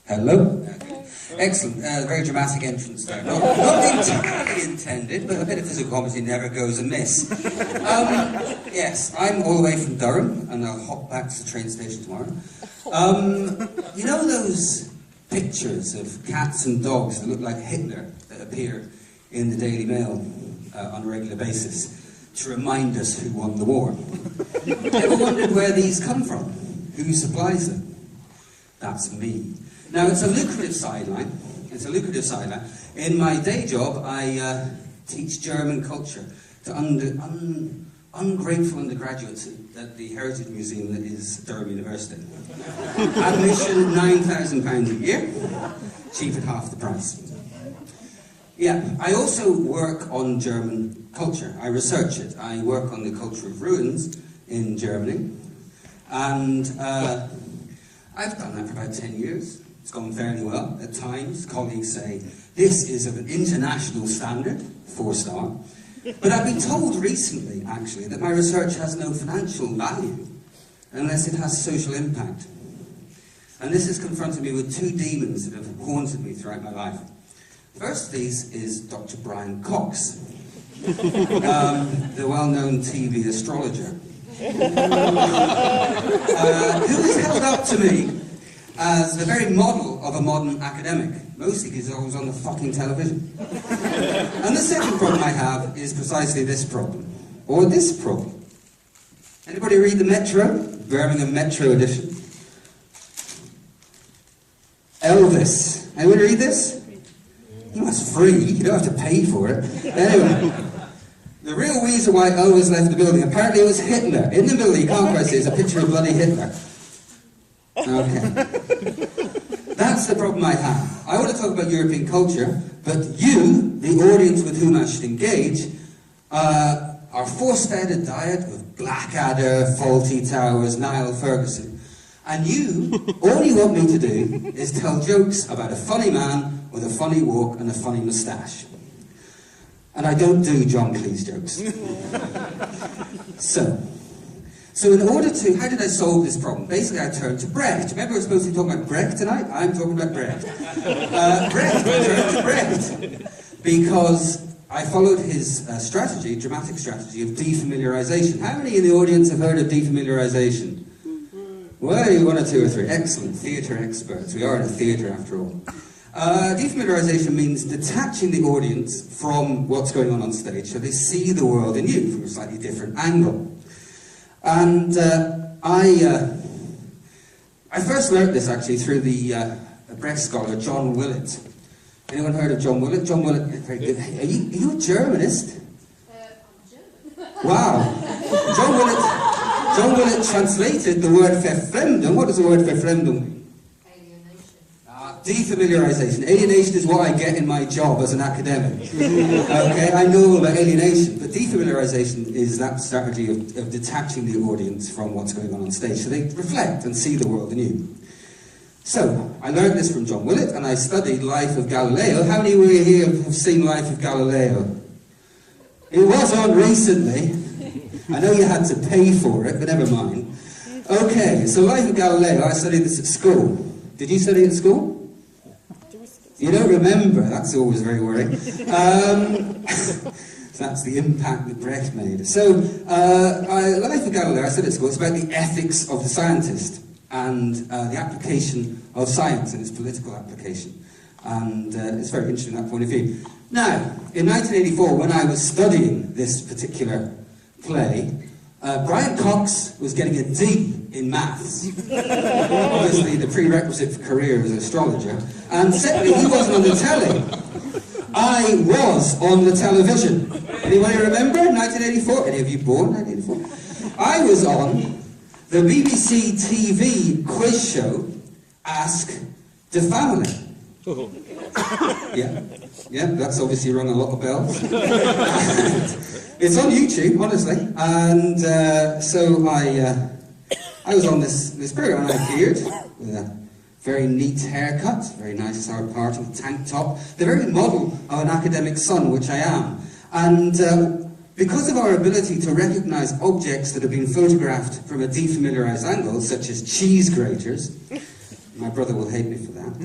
Hello? Excellent. Very dramatic entrance there. Not entirely intended, but a bit of physical comedy never goes amiss. Yes, I'm all the way from Durham, and I'll hop back to the train station tomorrow. You know those pictures of cats and dogs that look like Hitler that appear in the Daily Mail on a regular basis to remind us who won the war? Ever wondered where these come from? Who supplies them? That's me. Now, it's a lucrative sideline. It's a lucrative sideline. In my day job, I teach German culture to ungrateful undergraduates at the Heritage Museum that is Durham University. Admission £9,000 a year, cheap at half the price. Yeah, I also work on German culture. I research it. I work on the culture of ruins in Germany. And I've done that for about 10 years. It's gone fairly well. At times, colleagues say, this is of an international standard, 4-star. But I've been told recently, actually, that my research has no financial value unless it has social impact. And this has confronted me with two demons that have haunted me throughout my life. First of these is Dr. Brian Cox, the well-known TV astrologer, who is held up to me as the very model of a modern academic, mostly because I was on the fucking television. And the second problem I have is precisely this problem, or this problem. Anybody read the Metro? Birmingham Metro edition. Elvis. Anybody read this? You know, it's free, you don't have to pay for it. Anyway, the real reason why Elvis left the building, apparently it was Hitler. In the middle, you can't quite see, it's a picture of bloody Hitler. Okay. That's the problem I have. I want to talk about European culture, but you, the audience with whom I should engage, are force-fed a diet of Blackadder, Fawlty Towers, Niall Ferguson. And you, all you want me to do is tell jokes about a funny man with a funny walk and a funny moustache. And I don't do John Cleese jokes. So in order to, how did I solve this problem? Basically, I turned to Brecht. Remember, we're supposed to be talking about Brecht tonight? I'm talking about Brecht. Brecht, I turned to Brecht, because I followed his strategy, dramatic strategy, of defamiliarization. How many in the audience have heard of defamiliarization? Well, one or two or three. Excellent. Theatre experts. We are in a theatre, after all. Defamiliarization means detaching the audience from what's going on stage so they see the world in you from a slightly different angle. And I first learned this actually through the Brecht scholar John Willett. Anyone heard of John Willett? John Willett, very good. Are you a Germanist? I'm German. Wow. John Willett translated the word verfremdung. What does the word verfremdung mean? Defamiliarization. Alienation is what I get in my job as an academic. Okay, I know all about alienation, but defamiliarization is that strategy of detaching the audience from what's going on stage so they reflect and see the world anew. So, I learned this from John Willett, and I studied Life of Galileo. How many of you here have seen Life of Galileo? It was on recently. I know you had to pay for it, but never mind. Okay, so Life of Galileo, I studied this at school. Did you study it at school? You don't remember, that's always very worrying. So that's the impact that Brecht made. So, Life of Galileo, I studied at school, it's about the ethics of the scientist and the application of science and its political application. And it's very interesting from that point of view. Now, in 1984, when I was studying this particular play, Brian Cox was getting a D in maths. Obviously, the prerequisite for career as an astrologer. And secondly, he wasn't on the telly. I was on the television. Anybody remember 1984? Any of you born 1984? I was on the BBC TV quiz show, Ask the Family. Yeah, that's obviously rung a lot of bells. It's on YouTube, honestly, and so I was on this program, and I appeared with a very neat haircut, very nice sour parting tank top, the very model of an academic son, which I am. And because of our ability to recognise objects that have been photographed from a defamiliarised angle, such as cheese graters, My brother will hate me for that.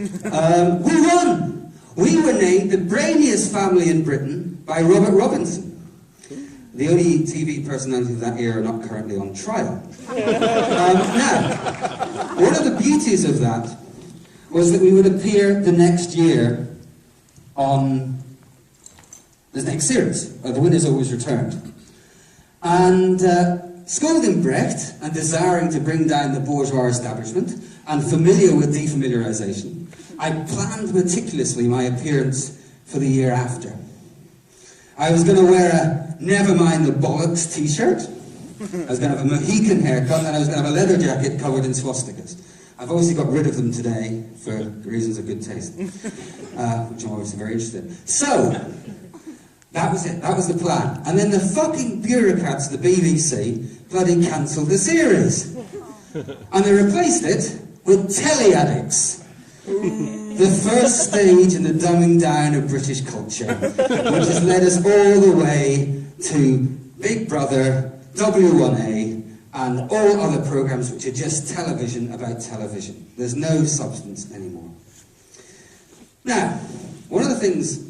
We won! We were named the brainiest family in Britain by Robert Robinson. The only TV personality of that era not currently on trial. Now, one of the beauties of that was that we would appear the next year on the next series, The Winners Always Returned. And scolding Brecht and desiring to bring down the bourgeois establishment and familiar with defamiliarization, I planned meticulously my appearance for the year after. I was going to wear a Never Mind the Bollocks t-shirt, I was going to have a Mohican haircut, and I was going to have a leather jacket covered in swastikas. I've obviously got rid of them today for reasons of good taste, which I'm obviously very interested in. So, that was it, that was the plan. And then the fucking bureaucrats of the BBC bloody cancelled the series. And they replaced it with Telly Addicts. The first stage in the dumbing down of British culture, which has led us all the way to Big Brother, W1A, and all other programmes which are just television about television. There's no substance anymore. Now, one of the things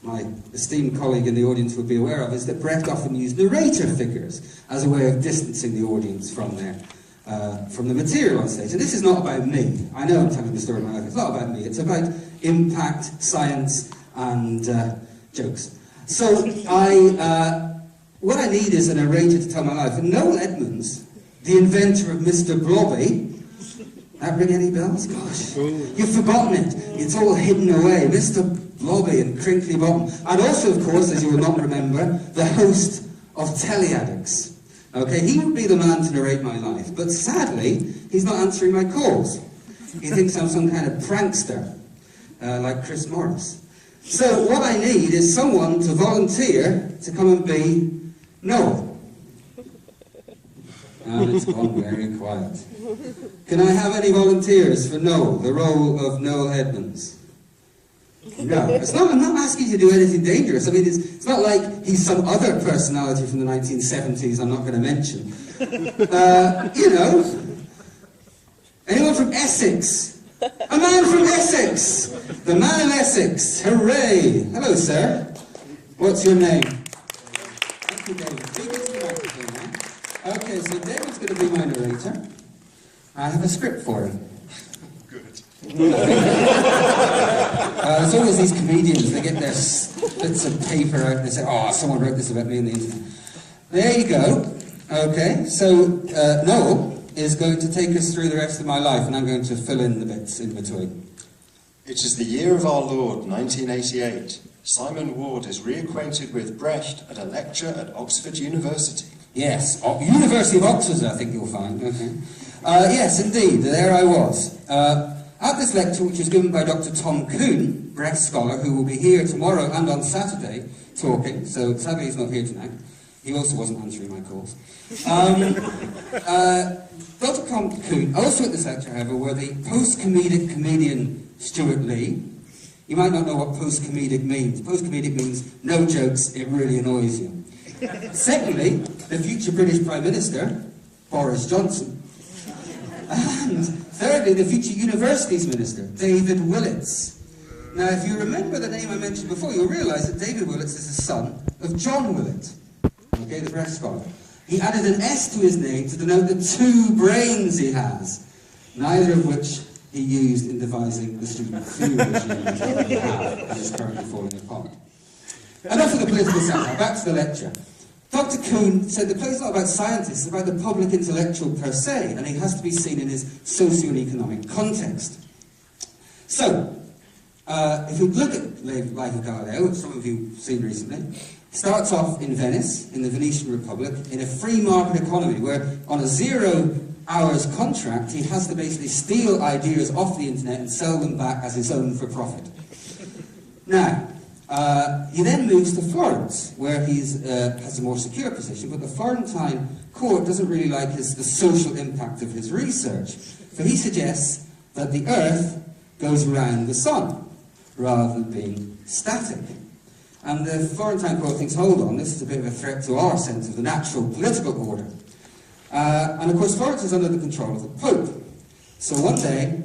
my esteemed colleague in the audience would be aware of is that Brecht often used narrator figures as a way of distancing the audience from the material on stage. And this is not about me. I know I'm telling the story of my life. It's not about me. It's about impact, science, and jokes. So what I need is a narrator to tell my life. And Noel Edmonds, the inventor of Mr. Blobby, that ring any bells? Gosh, you've forgotten it. It's all hidden away. Mr. Blobby and Crinkly Bottom. And also, of course, as you will not remember, the host of Telly Addicts. Okay, he would be the man to narrate my life, but sadly, he's not answering my calls. He thinks I'm some kind of prankster, like Chris Morris. So what I need is someone to volunteer to come and be Noel. And it's gone very quiet. Can I have any volunteers for Noel, the role of Noel Edmonds? No, I'm not asking you to do anything dangerous. I mean, it's not like he's some other personality from the 1970s I'm not going to mention. You know, anyone from Essex? A man from Essex! The man of Essex! Hooray! Hello, sir. What's your name? Thank you, David. Speak into the microphone now. Okay, so David's going to be my narrator. I have a script for him. There's always these comedians, they get their bits of paper out and they say, oh, someone wrote this about me on the internet. There you go. Okay, so Noel is going to take us through the rest of my life and I'm going to fill in the bits in between. It is the year of our Lord, 1988. Simon Ward is reacquainted with Brecht at a lecture at Oxford University. Yes, University of Oxford, I think you'll find. Okay. Yes, indeed, there I was. At this lecture, which was given by Dr. Tom Kuhn, Brecht scholar, who will be here tomorrow and on Saturday talking, so sadly he's not here tonight. He also wasn't answering my calls. Dr. Tom Kuhn, also at this lecture, however, were the post-comedic comedian Stuart Lee. You might not know what post-comedic means. Post-comedic means no jokes, it really annoys you. Secondly, the future British Prime Minister, Boris Johnson. And thirdly, the future Universities Minister, David Willetts. Now, if you remember the name I mentioned before, you'll realise that David Willetts is the son of John Willett, okay, the Brecht scholar. He added an S to his name to denote the two brains he has, neither of which he used in devising the student fee regime that we have and is currently falling apart. Enough of the political satire, back to the lecture. Dr. Kuhn said the play is not about scientists, it's about the public intellectual per se, and it has to be seen in his socio-economic context. So, if we look at Life of Galileo, which some of you have seen recently, it starts off in Venice, in the Venetian Republic, in a free market economy, where on a 0 hours contract, he has to basically steal ideas off the internet and sell them back as his own for profit. Now, he then moves to Florence, where he has a more secure position, but the Florentine court doesn't really like the social impact of his research. So he suggests that the Earth goes around the sun, rather than being static. And the Florentine court thinks, hold on, this is a bit of a threat to our sense of the natural political order. And of course, Florence is under the control of the Pope. So one day,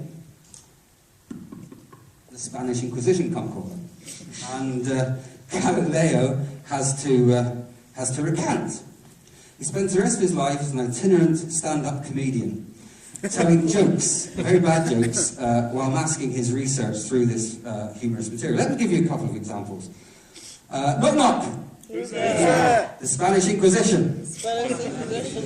the Spanish Inquisition come calling. And Galileo has to recant. He spends the rest of his life as an itinerant stand-up comedian, telling jokes, very bad jokes, while masking his research through this humorous material. Let me give you a couple of examples. Knock knock! Who's there? The Spanish Inquisition. Spanish Inquisition.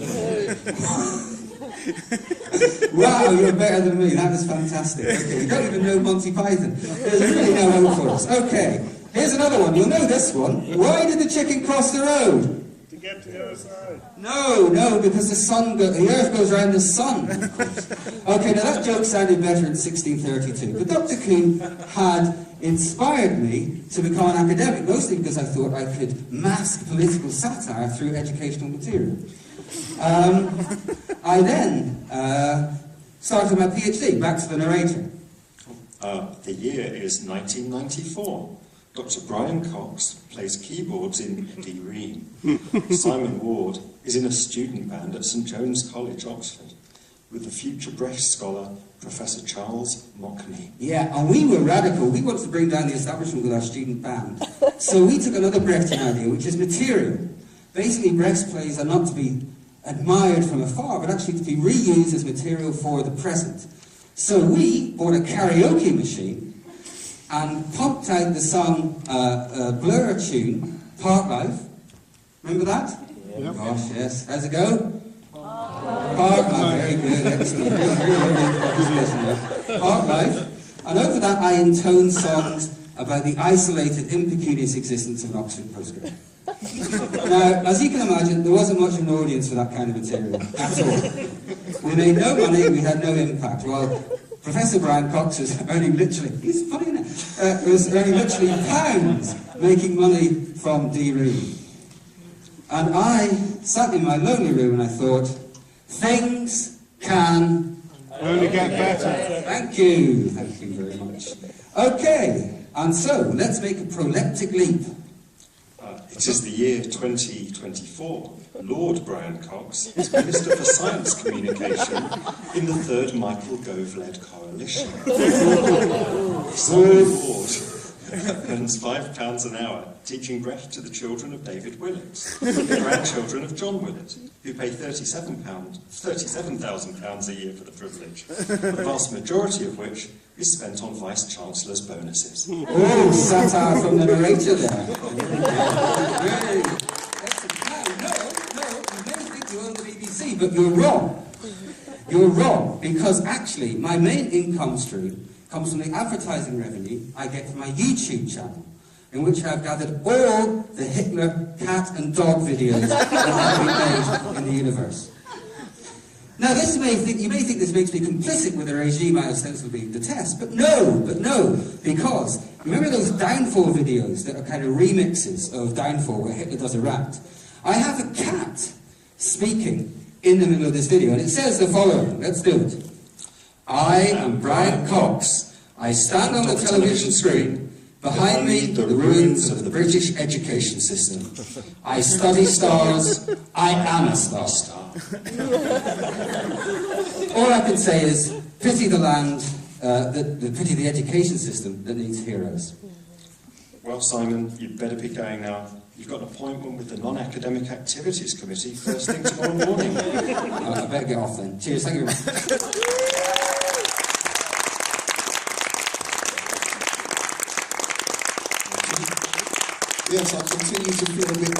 Wow, you're better than me. That was fantastic. Okay, you don't even know Monty Python. There's really no hope for us. Okay, here's another one. You'll know this one. Why did the chicken cross the road? To get to the other side. No, because the Earth goes around the sun. Okay, now that joke sounded better in 1632, but Dr. Kuhn had inspired me to become an academic, mostly because I thought I could mask political satire through educational material. I then started my PhD, back to the narrator. The year is 1994. Dr. Brian Cox plays keyboards in D. Ream. Simon Ward is in a student band at St John's College, Oxford, with the future Brecht scholar, Professor Charles Mockney. Yeah, and we were radical. We wanted to bring down the establishment with our student band. So we took another Brechtian idea, which is material. Basically, Brecht's plays are not to be admired from afar, but actually to be reused as material for the present. So we bought a karaoke machine and pumped out the song Blur tune, Park Life. Remember that? Yep. Gosh, yes. How's it go? Park Life, very good, excellent. Park Life. And over that I intoned songs about the isolated, impecunious existence of an Oxford postgrad. Now, as you can imagine, there wasn't much of an audience for that kind of material at all. We made no money, we had no impact. Well, Professor Brian Cox was earning literally, he's funny now, was earning literally pounds making money from D. Ream. And I sat in my lonely room and I thought, things can Only get better. Thank you very much. Okay, and so let's make a proleptic leap. It is the year 2024. Lord Brian Cox is Minister for Science Communication in the Third Michael Gove-led coalition. Simon Ward earns £5 an hour teaching Brecht to the children of David Willett, the grandchildren of John Willett, who pay £37,000 a year for the privilege, the vast majority of which is spent on Vice-Chancellor's bonuses. Oh, satire from the narrator there. Really? No, you may think you own the BBC, but you're wrong. You're wrong, because actually my main income stream comes from the advertising revenue I get from my YouTube channel, in which I've gathered all the Hitler cat and dog videos that have been made in the universe. Now, you may think this makes me complicit with a regime I ostensibly detest, but no, because remember those Downfall videos that are kind of remixes of Downfall where Hitler does a rant? I have a cat speaking in the middle of this video, and it says the following. Let's do it. I am Brian Cox. I stand on the television screen. Behind me, the ruins of the British education system. I study stars. I am a star. All I can say is, pity the land, pity the education system that needs heroes. Well, Simon, you'd better be going now. You've got an appointment with the Non-Academic Activities Committee first thing tomorrow morning. I better get off then. Cheers, thank you very much. Yes, I continue to feel a bit